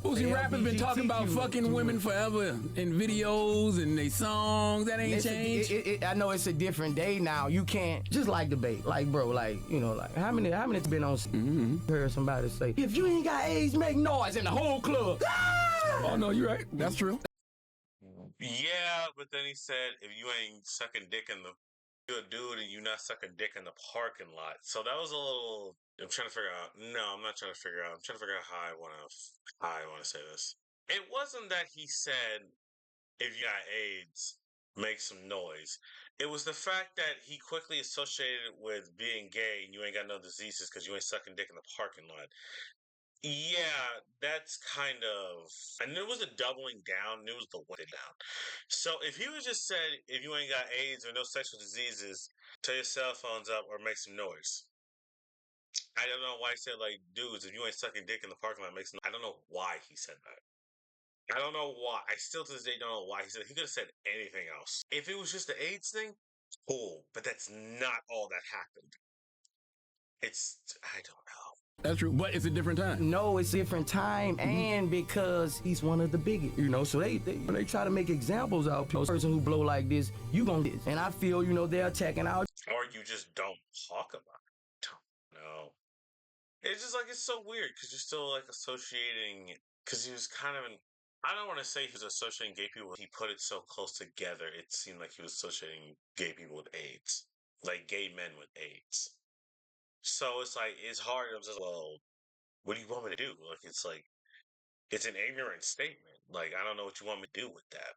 Boosie rappers been talking about fucking women forever in videos and they songs. That ain't changed. I know it's a different day now. You can't just like debate, like bro, like you know, like how many been on? Heard somebody say, if you ain't got AIDS, make noise in the whole club. Oh no, you're right. That's true. Yeah, but then he said, if you ain't sucking dick in the you're a dude and you not sucking dick in the parking lot. So that was a little. I'm trying to figure out. No, I'm not trying to figure out. I'm trying to figure out how I want to say this. It wasn't that he said, if you got AIDS, make some noise. It was the fact that he quickly associated it with being gay and you ain't got no diseases because you ain't sucking dick in the parking lot. Yeah, that's kind of, and it was a doubling down. It was the one down. So if he was just said, if you ain't got AIDS or no sexual diseases, turn your cell phones up or make some noise. I don't know why he said like, dudes, if you ain't sucking dick in the parking lot, make some. I don't know why he said that. I don't know why. I still to this day don't know why he said. He could have said anything else. If it was just the AIDS thing, cool. But that's not all that happened. I don't know. That's true, but it's a different time. No, it's a different time, and because he's one of the biggest, you know. So they try to make examples out of a person who blow like this. You gon' this, and I feel they're attacking our. Or you just don't talk about it. No, it's just like it's so weird because you're still like associating. Because he was kind of I don't want to say he was associating gay people. He put it so close together. It seemed like he was associating gay people with AIDS, like gay men with AIDS. So it's like it's hard. I'm just well, what do you want me to do? Like it's an ignorant statement. Like I don't know what you want me to do with that.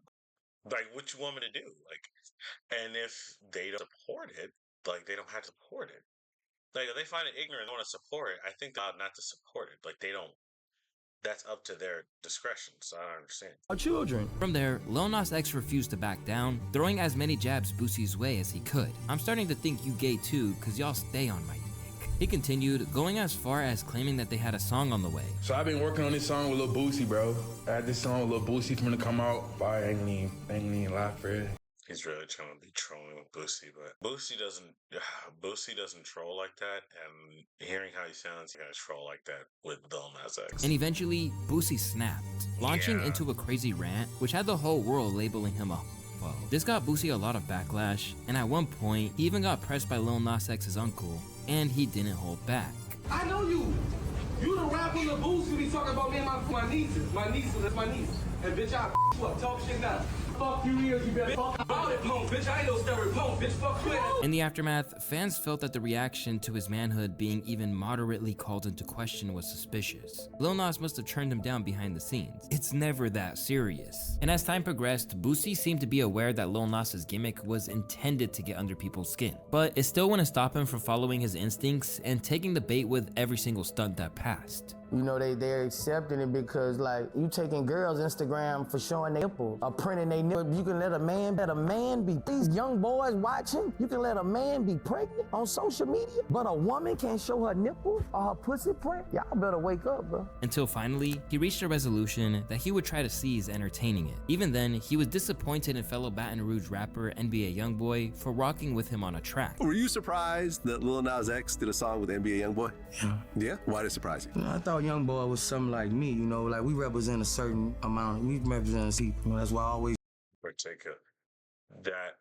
Like what you want me to do? Like, and if they don't support it, like they don't have to support it. Like if they find it ignorant and don't want to support it, I think they ought not to support it. Like they don't. That's up to their discretion. So I don't understand. Our children. From there, Lil Nas X refused to back down, throwing as many jabs Boosie's way as he could. I'm starting to think you gay too, cause y'all stay on my dick. He continued, going as far as claiming that they had a song on the way. So I've been working on this song with Lil Boosie, bro. I had this song with Lil Boosie coming to come out. I ain't even lie for it. He's really trying to be trolling with Boosie, but Boosie doesn't troll like that. And hearing how he sounds, he gonna troll like that with Lil Nas X. And eventually, Boosie snapped, launching into a crazy rant, which had the whole world labeling him a foe. This got Boosie a lot of backlash, and at one point, he even got pressed by Lil Nas X's uncle, and he didn't hold back. I know you. You the rapper Lil Boosie be talking about me and my nieces. My nieces, that's my niece. And bitch, I what? Talk shit now. Fuck you ears, you better fuck about it, punk, bitch. I ain't no steroid punk, bitch. Fuck you. In the aftermath, fans felt that the reaction to his manhood being even moderately called into question was suspicious. Lil Nas must have turned him down behind the scenes. It's never that serious. And as time progressed, Boosie seemed to be aware that Lil Nas's gimmick was intended to get under people's skin. But it still wouldn't stop him from following his instincts and taking the bait with every single stunt that passed. They're accepting it because, like, you taking girls' Instagram for showing their nipple or printing their nipple. You can let a man be, these young boys watching, you can let a man be pregnant on social media, but a woman can't show her nipple or her pussy print? Y'all better wake up, bro. Until finally, he reached a resolution that he would try to cease entertaining it. Even then, he was disappointed in fellow Baton Rouge rapper NBA Youngboy for rocking with him on a track. Were you surprised that Lil Nas X did a song with NBA Youngboy? Yeah? Why did it surprise you? I thought Youngboy was something like me, like we represent a certain amount. We represent people. That's why I always particular that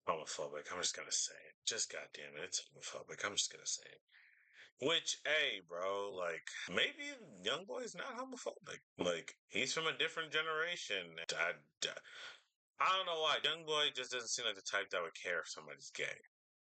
homophobic. I'm just gonna say it. Just goddamn it, it's homophobic. I'm just gonna say it. Which, hey, bro, like maybe Youngboy's not homophobic. Like he's from a different generation. I don't know why Youngboy just doesn't seem like the type that would care if somebody's gay.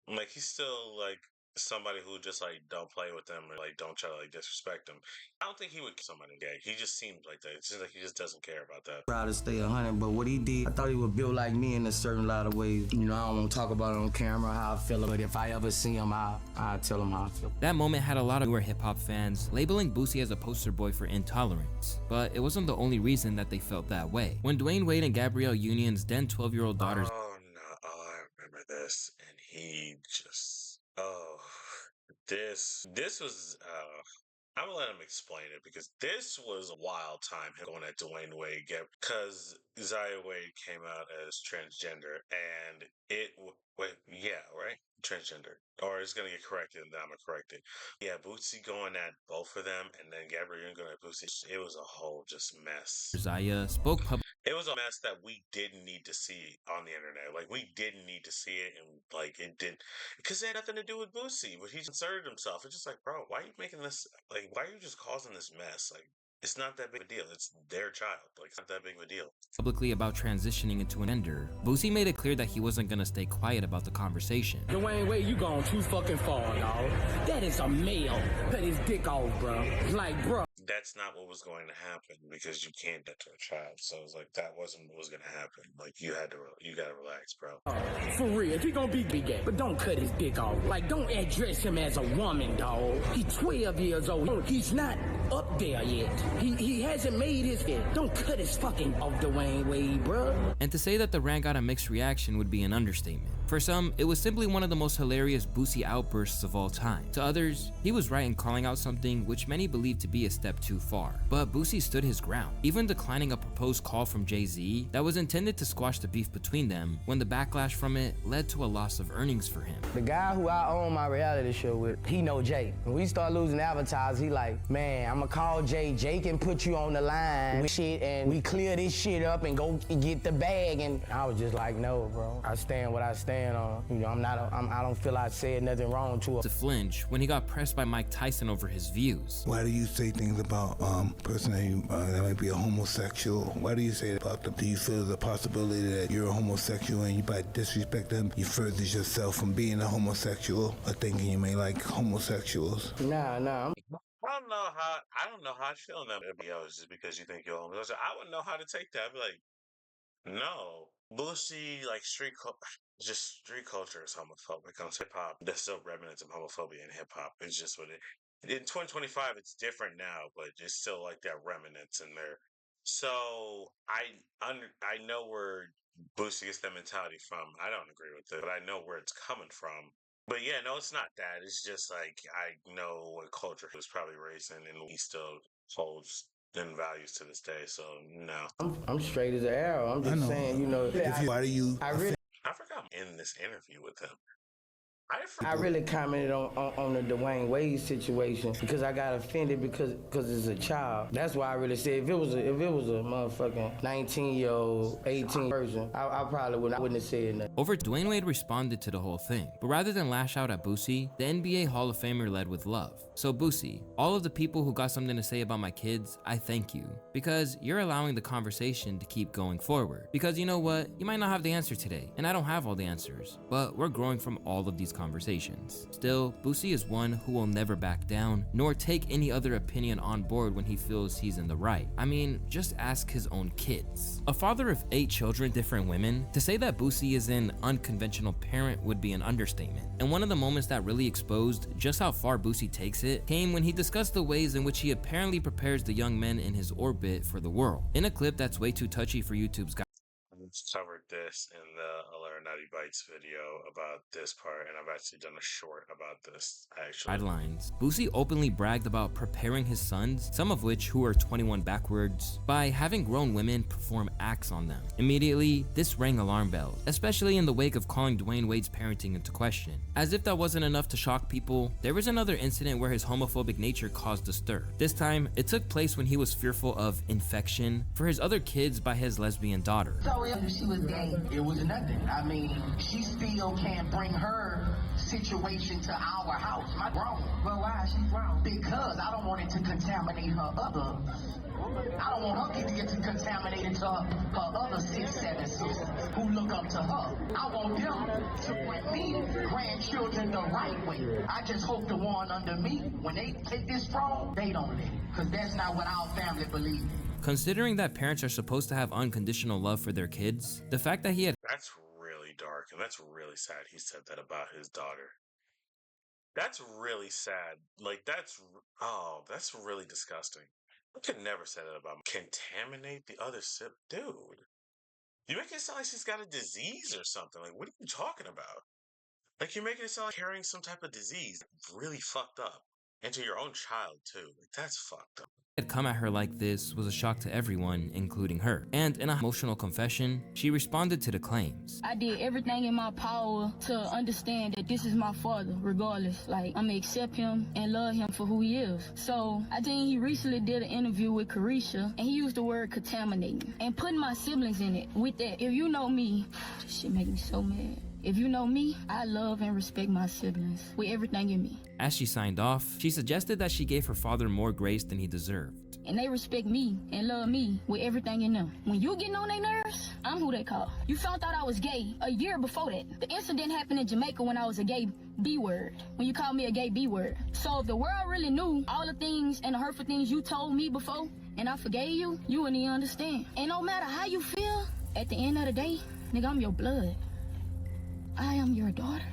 Like he's still like somebody who just like don't play with them or like don't try to like disrespect them. I don't think he would kill somebody gay. He just seems like that. It seems like he just doesn't care about that. Proud to stay 100, but what he did, I thought he was built like me in a certain lot of ways. You know, I don't want to talk about it on camera how I feel, but if I ever see him, I'll tell him how I feel. That moment had a lot of newer hip-hop fans labeling Boosie as a poster boy for intolerance, but it wasn't the only reason that they felt that way. When Dwayne Wade and Gabrielle Union's then 12-year-old daughters I remember this, and he just this was I'm gonna let him explain it because this was a wild time him going at Dwayne Wade because Zaya Wade came out as transgender and transgender, or it's gonna get corrected and then I'm gonna correct it. Yeah, Boosie going at both of them and then Gabrielle going at Boosie. It was a whole just mess. Zaya spoke publicly. It was a mess that we didn't need to see on the internet. Like, we didn't need to see it, and, like, it did, because it had nothing to do with Boosie, but he inserted himself. It's just like, bro, why are you making this, like, why are you just causing this mess? Like, it's not that big a deal. It's their child. Like, it's not that big of a deal. Publicly about transitioning into an ender, Boosie made it clear that he wasn't gonna stay quiet about the conversation. Dwayne Wade, you gone too fucking far, dog. That is a male. Cut his dick off, bro. Like, bro. That's not what was going to happen because you can't do that to a child. So it's like that wasn't what was going to happen. Like you gotta relax, bro. For real, he gonna be gay, but don't cut his dick off. Like, don't address him as a woman, dog. He's 12 years old. He's not up there yet. He hasn't made his head. Don't cut his fucking off, Dwayne Wade, bro. And to say that the rant got a mixed reaction would be an understatement. For some, it was simply one of the most hilarious Boosie outbursts of all time. To others, he was right in calling out something which many believed to be a step too far. But Boosie stood his ground, even declining a proposed call from Jay-Z that was intended to squash the beef between them when the backlash from it led to a loss of earnings for him. The guy who I own my reality show with, he know Jay. When we start losing advertisers, he like, man, I'ma call Jay. Jay can put you on the line with shit and we clear this shit up and go get the bag. And I was just like, no, bro. I stand what I stand on. You know, I don't feel I said nothing wrong to him. To flinch when he got pressed by Mike Tyson over his views. Why do you say things about person that might be a homosexual? Why do you say about them? Do you feel the possibility that you're a homosexual and you by disrespect them, you further yourself from being a homosexual or thinking you may like homosexuals? Nah. I don't know how I feel in that video just because you think you're homosexual. I wouldn't know how to take that. I'd be like, no. Boosie, like street culture is homophobic. On hip hop, there's still remnants of homophobia in hip hop. It's just what it. In 2025, it's different now, but it's still like that remnants in there. So I know where Boosie gets that mentality from. I don't agree with it, but I know where it's coming from. But yeah, no, it's not that. It's just like I know what culture he was probably raised in, and he still holds in values to this day. So no, I'm straight as an arrow. I'm just saying, you know. Why do you? I forgot I'm in this interview with him. I really commented on the Dwayne Wade situation because I got offended because it's a child. That's why I really said if it was a motherfucking 19-year-old, 18 person, I probably wouldn't have said nothing. Dwayne Wade responded to the whole thing, but rather than lash out at Boosie, the NBA Hall of Famer led with love. So Boosie, all of the people who got something to say about my kids, I thank you because you're allowing the conversation to keep going forward. Because you know what, you might not have the answer today, and I don't have all the answers, but we're growing from all of these conversations. Still, Boosie is one who will never back down, nor take any other opinion on board when he feels he's in the right. I mean, just ask his own kids. A father of 8 children, different women, to say that Boosie is an unconventional parent would be an understatement. And one of the moments that really exposed just how far Boosie takes it came when he discussed the ways in which he apparently prepares the young men in his orbit for the world. In a clip that's way too touchy for YouTube's covered this in the Illuminati Bites video about this part, and I've actually done a short about this actually. Guidelines. Boosie openly bragged about preparing his sons, some of which who are 21 backwards, by having grown women perform acts on them. Immediately, this rang alarm bells, especially in the wake of calling Dwayne Wade's parenting into question. As if that wasn't enough to shock people, there was another incident where his homophobic nature caused a stir. This time, it took place when he was fearful of infection for his other kids by his lesbian daughter. So if she was gay, it was nothing. I mean, she still can't bring her situation to our house. Am I wrong? Well, why is she wrong? Because I don't want it to contaminate her others. I don't want her kids to get contaminated to her other a 6, 7 sisters who look up to her. I want them to bring me grandchildren the right way. I just hope the one under me, when they take this throne, they don't let it. Because that's not what our family believes in. Considering that parents are supposed to have unconditional love for their kids, the fact that he had That's really dark, and that's really sad he said that about his daughter. That's really sad. Like, that's really disgusting. I could never say that about contaminate the other sip. Dude, you make it sound like she's got a disease or something. Like, what are you talking about? Like, you're making it sound like carrying some type of disease. Really fucked up. And to your own child, too. Like, that's fucked up. had come at her like this was a shock to everyone, including her. And in an emotional confession, she responded to the claims. I did everything in my power to understand that this is my father, regardless. Like, I'm gonna accept him and love him for who he is. So, I think he recently did an interview with Carisha, and he used the word contaminating and putting my siblings in it. With that, if you know me, this shit make me so mad. If you know me, I love and respect my siblings with everything in me. As she signed off, she suggested that she gave her father more grace than he deserved. And they respect me and love me with everything in them. When you getting on their nerves, I'm who they call. You found out I was gay a year before that. The incident happened in Jamaica when I was a gay B-word. When you called me a gay B-word. So if the world really knew all the things and the hurtful things you told me before, and I forgave you, you wouldn't even understand. And no matter how you feel, at the end of the day, nigga, I'm your blood. I am your daughter.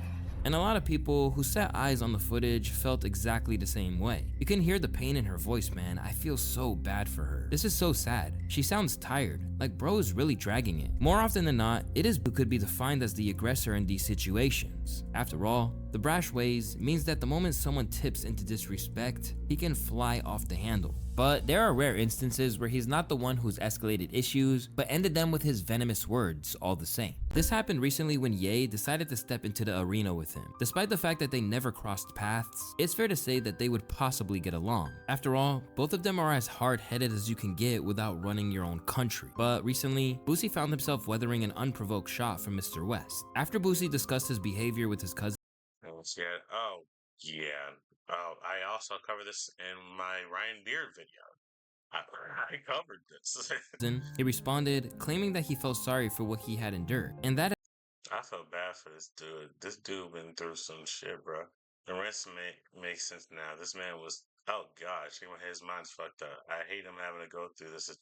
And a lot of people who set eyes on the footage felt exactly the same way. You can hear the pain in her voice, man. I feel so bad for her. This is so sad. She sounds tired, like bro is really dragging it. More often than not, it is who could be defined as the aggressor in these situations. After all, the brash ways means that the moment someone tips into disrespect, he can fly off the handle. But there are rare instances where he's not the one who's escalated issues, but ended them with his venomous words all the same. This happened recently when Ye decided to step into the arena with him. Despite the fact that they never crossed paths, it's fair to say that they would possibly get along. After all, both of them are as hard-headed as you can get without running your own country. But recently, Boosie found himself weathering an unprovoked shot from Mr. West. After Boosie discussed his behavior with his cousin, I also covered this in my Ryan Beard video. I covered this. he responded, claiming that he felt sorry for what he had endured, and that I felt bad for this dude. This dude been through some shit, bro. The rest makes sense now. This man was, oh gosh, his mind's fucked up. I hate him having to go through this.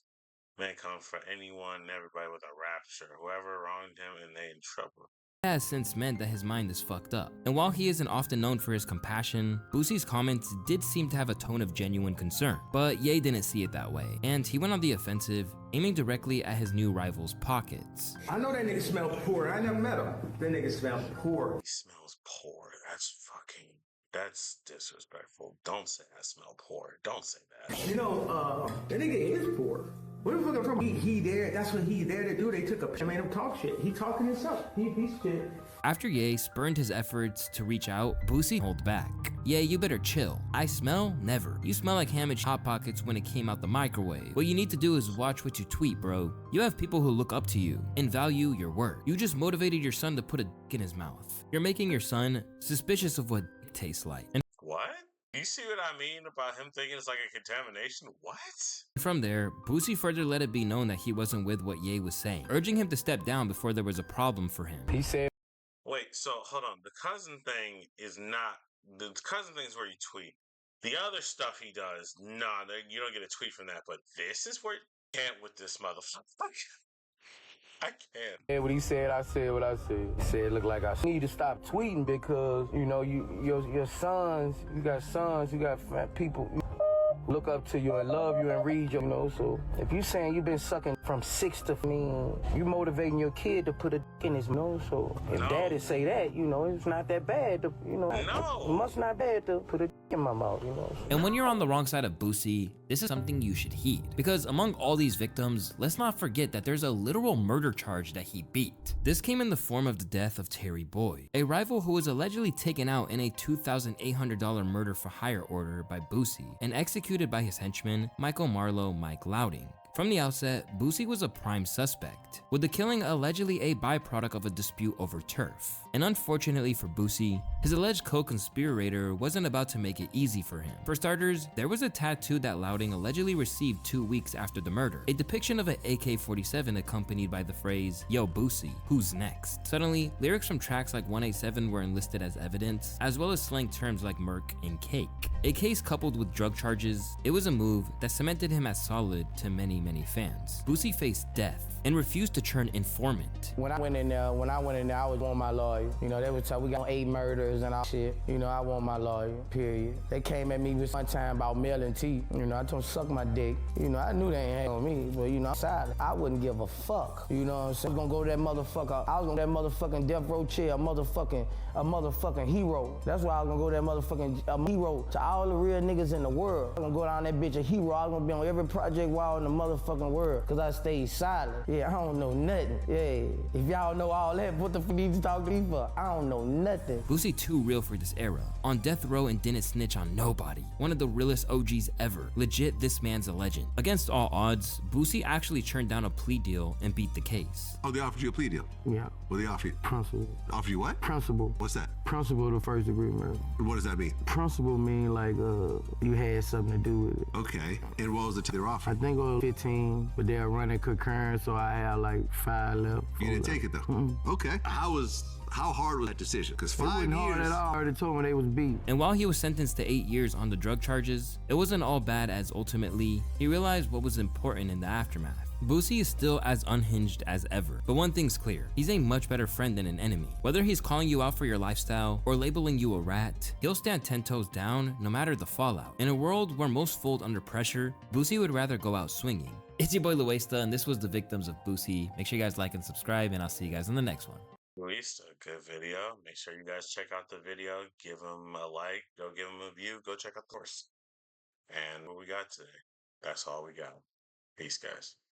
Man come for anyone and everybody with a rapture. Whoever wronged him and they in trouble. has since meant that his mind is fucked up. And while he isn't often known for his compassion, Boosie's comments did seem to have a tone of genuine concern. But Ye didn't see it that way, and he went on the offensive, aiming directly at his new rival's pockets. I know that nigga smell poor. I never met him. That nigga smells poor. He smells poor. That's disrespectful. Don't say I smell poor. Don't say that. You know, that nigga is poor. What the fuck I'm talking about? He there, that's what he there to do. They took a picture, made him talk shit. He talking himself. He piece of shit. After Ye spurned his efforts to reach out, Boosie pulled back. Ye, you better chill. I smell? Never. You smell like ham and Hot Pockets when it came out the microwave. What you need to do is watch what you tweet, bro. You have people who look up to you and value your work. You just motivated your son to put a dick in his mouth. You're making your son suspicious of what dick tastes like. And what? You see what I mean about him thinking it's like a contamination? What? from there, Boosie further let it be known that he wasn't with what Ye was saying, urging him to step down before there was a problem for him. He said, wait, so hold on. The cousin thing is not, the cousin thing is where you tweet. The other stuff he does, nah, you don't get a tweet from that, but this is where you can't with this motherfucker. I can't. Yeah, what he said, I said what I said. He said, look like I need to stop tweeting because, you know, your sons, you got people look up to you and love you and read you, you know, so if you saying you've been sucking from 6 to, you motivating your kid to put a dick in his nose, so if daddy say that, you know, it's not that bad to, you know, it must not bad to put a dick in my mouth, you know. And when you're on the wrong side of Boosie, this is something you should heed, because among all these victims, let's not forget that there's a literal murder charge that he beat. This came in the form of the death of Terry Boyd, a rival who was allegedly taken out in a $2,800 murder for hire order by Boosie and executed by his henchman, Michael Marlowe Mike Louding. From the outset, Boosie was a prime suspect, with the killing allegedly a byproduct of a dispute over turf. And unfortunately for Boosie, his alleged co-conspirator wasn't about to make it easy for him. For starters, there was a tattoo that Louding allegedly received 2 weeks after the murder, a depiction of an AK-47 accompanied by the phrase, "Yo Boosie, who's next?" Suddenly, lyrics from tracks like 187 were enlisted as evidence, as well as slang terms like Merc and Cake. A case coupled with drug charges, it was a move that cemented him as solid to many fans. Boosie faced death and refused to turn informant. When I went in there, I was on my lawyer. You know, they would tell we got 8 murders and all shit. You know, I want my lawyer, period. They came at me with one time about mailing teeth. You know, I told them suck my dick. You know, I knew they ain't hang on me, but you know, I'm silent. I wouldn't give a fuck. You know what I'm saying? I was gonna go to that motherfucker. I was gonna go to that motherfucking death row chair, a motherfucking hero. That's why I was gonna go to that motherfucking hero to all the real niggas in the world. I was gonna go down that bitch a hero. I was gonna be on every project wall in the motherfucking world, cause I stayed silent. Yeah, I don't know nothing. Yeah, if y'all know all that, what the fuck need to talk to me for? I don't know nothing. Boosie too real for this era. On death row and didn't snitch on nobody. One of the realest OGs ever. Legit, this man's a legend. Against all odds, Boosie actually turned down a plea deal and beat the case. Oh, they offered you a plea deal? Yeah. What they offer you? Principal. Offer you what? Principal. What's that? Principal to first degree murder. What does that mean? Principal mean like you had something to do with it. Okay. And what was the they're offering? I think it was 15, but they're running concurrent, so I had like 5 left. You didn't take it though? Okay. How hard was that decision? Because 5 years. It wasn't hard at all. I already told me they was beat. And while he was sentenced to 8 years on the drug charges, it wasn't all bad, as ultimately, he realized what was important in the aftermath. Boosie is still as unhinged as ever, but one thing's clear, he's a much better friend than an enemy. Whether he's calling you out for your lifestyle or labeling you a rat, he'll stand 10 toes down no matter the fallout. In a world where most fold under pressure, Boosie would rather go out swinging. It's your boy Luesta, and this was The Victims of Boosie. Make sure you guys like and subscribe, and I'll see you guys in the next one. Released a good video. Make sure you guys check out the video. Give him a like. Go give him a view. Go check out the course. And what we got today. That's all we got. Peace, guys.